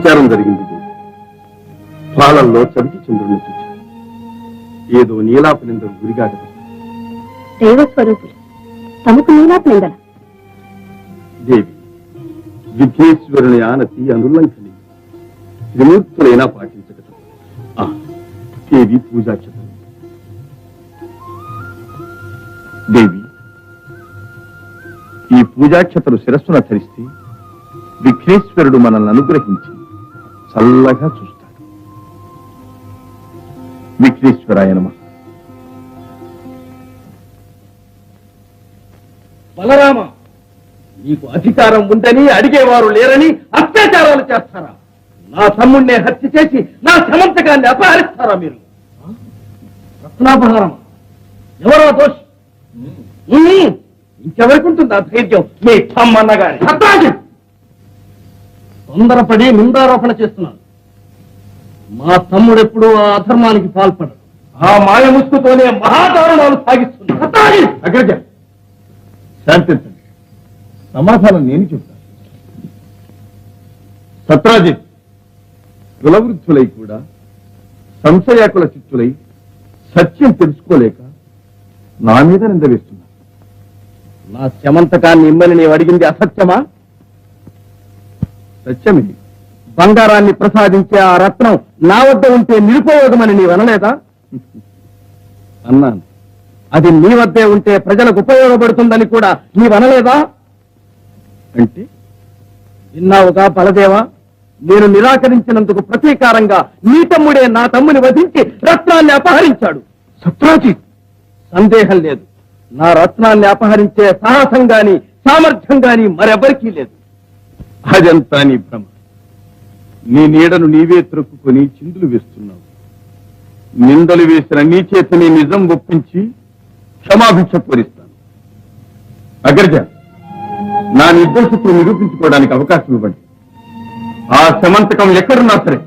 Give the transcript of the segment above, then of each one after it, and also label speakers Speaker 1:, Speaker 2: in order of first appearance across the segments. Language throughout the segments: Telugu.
Speaker 1: సంచారం జరిగింది. పాలల్లో చవిటి చంద్రుడిని చూచాను. ఏదో నీలాపు నిందలు గురిగాక
Speaker 2: దైవస్వరూపులు తమకు నీలాపు నిందల.
Speaker 1: దేవి, విఘ్నేశ్వరుని ఆనతి అనుల్లంఘని త్రిమూర్తులైనా పాటించగలరు. దేవి పూజాక్షతం. దేవి, ఈ పూజాక్షతలు శిరస్సున ధరిస్తే విఘ్నేశ్వరుడు మనల్ని అనుగ్రహించి చల్లగా చూస్తాడు. విఘ్నేశ్వరాయ నమః.
Speaker 3: బలరామ, నీకు అధికారం ఉందని, అడిగేవారు లేరని అత్యాచారాలు చేస్తారా? నా తమ్ముణ్ణే హత్య చేసి నా సమంతకాన్ని అపహరిస్తారా మీరు? రత్నాపహారం ఎవరో దోషి? ఇంకెవరికి ఉంటుంది ఆ ధైర్యం? మీ తమ్మన్నగారి. తొందరపడి నిందారోపణ చేస్తున్నాను. మా తమ్ముడెప్పుడు ఆ అధర్మానికి పాల్పడడు. ఆ మాయ ముసుగుతోనే మహాదారుణాలు సాగిస్తున్నాడు.
Speaker 1: అగ్రజ, శాంతించండి. సమాధానం నేను చెప్తాను. సత్రాజిత్ కులవృద్ధులై కూడా సంశయాకుల చిత్తులై సత్యం తెలుసుకోలేక నా మీద నింద వేస్తున్నారు.
Speaker 3: నా శమంతకాన్ని ఇమ్మని నీవు అడిగింది అసత్యమా?
Speaker 1: సత్యమే.
Speaker 3: బంగారాన్ని ప్రసాదించే ఆ రత్నం నా వద్ద ఉంటే నిరుపయోగమని నీవు అనలేదా?
Speaker 1: అన్నాను.
Speaker 3: అది నీ వద్దే ఉంటే ప్రజలకు ఉపయోగపడుతుందని కూడా నీవు అనలేదా?
Speaker 1: అంటే
Speaker 3: విన్నావుగా బలదేవా, నేను నిరాకరించినందుకు ప్రతీకారంగా నీ తమ్ముడే నా తమ్ముని వధించి రత్నాన్ని అపహరించాడు.
Speaker 1: సత్రాజిత్,
Speaker 3: సందేహం లేదు, నా రత్నాన్ని అపహరించే సాహసం గాని సామర్థ్యం గాని మరెవరికీ లేదు.
Speaker 1: అదంతా నీ భ్రమ. నీ నీడను నీవే త్రొక్కుని చిందులు వేస్తున్నావు. నిందలు వేసిన నీ చేతని నిజం ఒప్పించి క్షమాభిక్ష పూరిస్తాను. అగ్రజ, నా నిర్దోషత్వం నిరూపించుకోవడానికి అవకాశం ఇవ్వండి. ఆ సమంతకం ఎక్కడున్నా సరే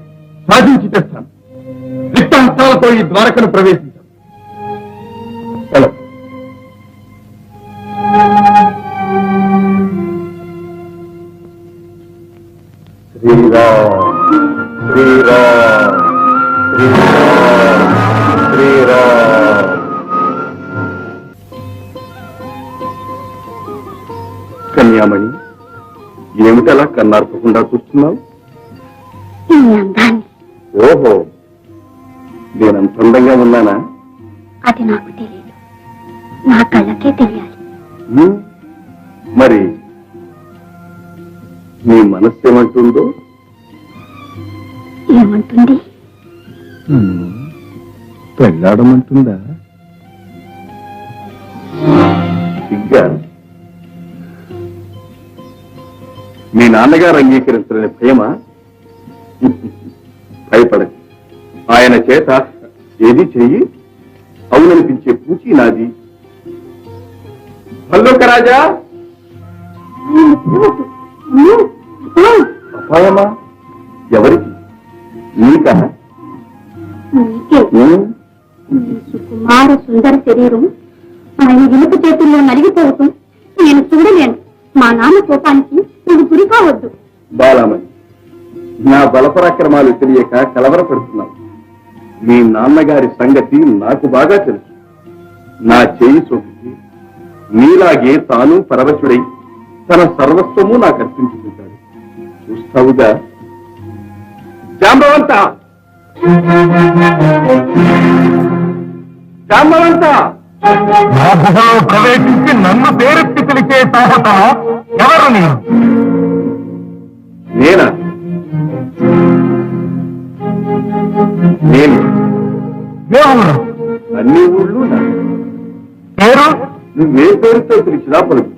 Speaker 1: సాధించి తెస్తాను. రిక్తహస్తాలతో ఈ ద్వారకను ప్రవేశించాను. శ్రీరామ్ శ్రీరామ్ శ్రీరామ్ శ్రీరామ్. కన్యామణి, ఏమిటలా కన్నార్పకుండా చూస్తున్నావు? ఓహో, నేనంత అందంగా ఉన్నానా?
Speaker 2: అది నాకు తెలియదు, నా కళ్ళకే తెలియాలి.
Speaker 1: మరి నీ మనస్సు ఏమంటుందో?
Speaker 2: ఏమంటుంది?
Speaker 1: పెళ్ళాడమంటుందా? సిగ్గా? మీ నాన్నగారు అంగీకరించలేని ప్రేమ? భయపడదు. ఆయన చేత ఏది చెయ్యి అవుననిపించే పూచి నాది. భల్లొక్క రాజా, అపాయమా? ఎవరికి? నీకా?
Speaker 2: సుకుమార సుందర శరీరం ఆయన ఇనుప చేతుల్లో నలిగిపోవటం నేను చూడలేను. మా నాన్న కోపానికి నువ్వు గురి కావద్దు.
Speaker 1: బాలామణి, నా బలపరాక్రమాలు తెలియక కలవరపడుతున్నావు. మీ నాన్నగారి సంగతి నాకు బాగా తెలుసు. నా చేయి సోకికి మీలాగే తాను పరవశుడై తన సర్వస్వము నాకు అర్పించుకుంటాడు. చూస్తావుగా. జాంబవంత, జాంబవంత,
Speaker 4: నా గుహలో ప్రవేశించి నన్ను పేరెత్తి పిలిచే సాహస ఎవరు?
Speaker 1: నేనా? నేను
Speaker 4: దేవుడు.
Speaker 1: అన్ని ఊళ్ళు నా
Speaker 4: పేరు
Speaker 1: నువ్వే పేరుతో పిలిచినా పలుకుతాను.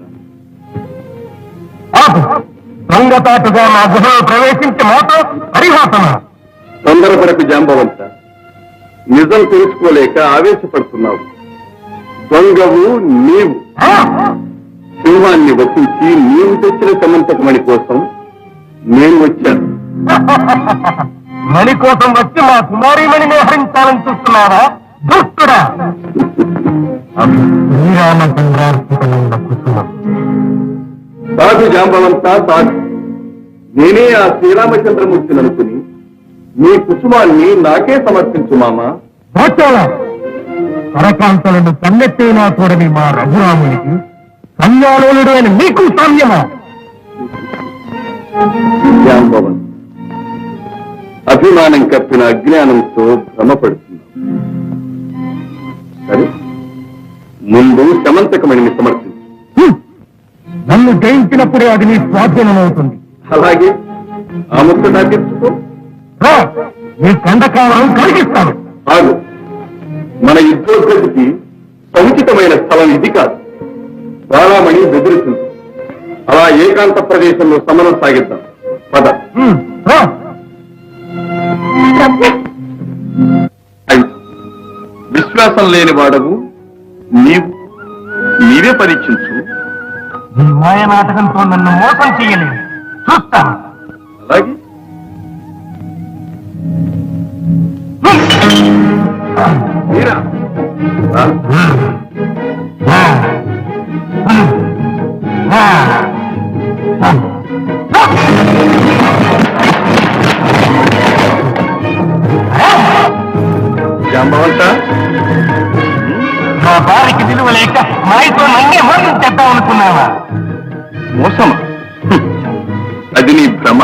Speaker 4: దొంగతాటుగా నా గుహలో ప్రవేశించి మాతో పరిహాసన.
Speaker 1: తొందరపడకు జాంబవంత, నిజం తెలుసుకోలేక ఆవేశపడుతున్నావు. దొంగవు నీవు. సింహాన్ని వసించి నీవు తెచ్చిన సమంతకమణి కోసం నేను వచ్చాను.
Speaker 4: మణి కోసం వచ్చి మా కుమారీమణిని హరించాలని చూస్తున్నారా? దుష్టుడా! శ్రీరామచంద్రార్పితమైన కుసుమం.
Speaker 1: సాధు జాంబవంత, సాధు. నేనే ఆ శ్రీరామచంద్రమూర్తిని అనుకుని మీ కుసుమాన్ని నాకే సమర్పించు మామా.
Speaker 4: కరకాంతలను కన్నెత్తైనా చూడని మా రఘురామునికి కన్యాలోనుడు అని మీకు సామ్యమా?
Speaker 1: జాంబవన్, అభిమానం కప్పిన అజ్ఞానంతో భ్రమపడుతున్నాం. సరే, ముందు సమంతకమణిని సమర్పించు.
Speaker 4: నన్ను జయించినప్పుడే అది నీ స్వాధీనమవుతుంది.
Speaker 1: అలాగే ఆ ముక్క దాటించుకో.
Speaker 4: నీ కండకాలను కలిగిస్తాను.
Speaker 1: ఆగు, మన యుద్ధోద్గతికి సముచితమైన స్థలం ఇది కాదు. బాలామణి బెదిరిస్తుంది. అలా ఏకాంత ప్రదేశంలో సమరం సాగిద్దాం. పద. విశ్వాసం లేని వాడవు నీవే పరీక్షించు.
Speaker 4: నీ మాయ నాటకంతో నన్ను మోసం చేయలేదు. చూస్తాను.
Speaker 1: అలాగే మీరా జాంబవంత,
Speaker 4: మా భార్యకి విలువ లేక మాయతో నన్నే మోసం చేద్దామనుకున్నావా?
Speaker 1: మోసమా? అది నీ భ్రమ.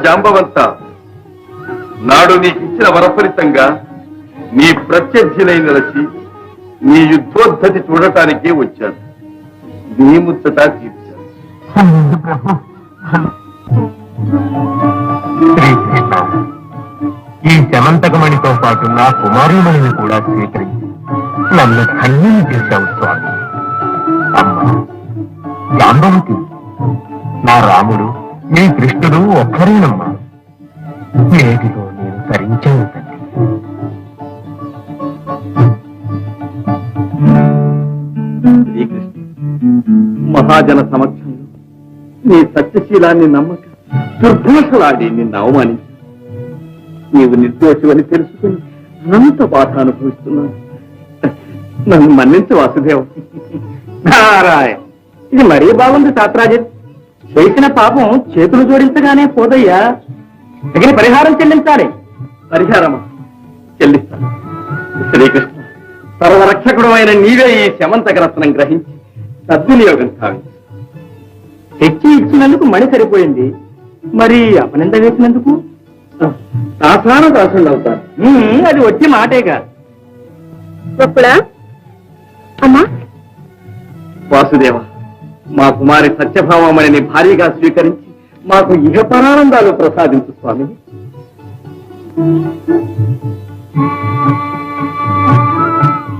Speaker 1: జాంబవంత, నాడు నీకిచ్చిన వరఫలితంగా నీ ప్రత్యర్థినై నిలచి నీ యుద్ధోద్ధతి చూడటానికే వచ్చాను. నీ ముచ్చట తీర్చాను.
Speaker 4: శ్రీకృష్ణ, ఈ సమంతకమణితో పాటు నా కుమారీమణిని కూడా స్వీకరించి నన్ను ధన్యం చేశావు స్వామి. అమ్మా జాంబవతి, నా రాముడు నీ కృష్ణుడు ఒక్కరేనమ్మా. నేటితో నేను తరించాను తండ్రి.
Speaker 1: శ్రీకృష్ణ, మహాజన సమక్షంలో నీ సత్యశీలాన్ని నమ్మక దుర్భాషలాడి నిన్ను అవమానించు. నీవు నిర్దోషమని తెలుసుకుని అనంత బాధ అనుభవిస్తున్నాను. నన్ను మన్నించు వాసుదేవ.
Speaker 3: నారాయణ, ఇది మరీ బాగుంది శాస్త్రాజిత్. చేసిన పాపం చేతులు జోడించగానే పోదయ్యా, తగిన పరిహారం చెల్లించాలి.
Speaker 1: పరిహారమా? చెల్లిస్తాను. శ్రీకృష్ణ, సర్వరక్షకుడు అయిన నీవే ఈ శమంతక రత్నం గ్రహించి సద్వినియోగం కావించు.
Speaker 3: తెచ్చి ఇచ్చినందుకు మణి సరిపోయింది, మరి అపనింద వేసినందుకు
Speaker 1: దాసాన దాసులు అవుతారు.
Speaker 3: అది వచ్చి మాటేగా.
Speaker 2: గొప్పడా అమ్మా,
Speaker 1: వాసుదేవ, మా కుమారి సత్యభామని భార్యగా స్వీకరించి మాకు ఇహపరానందాలు ప్రసాదించు స్వామి.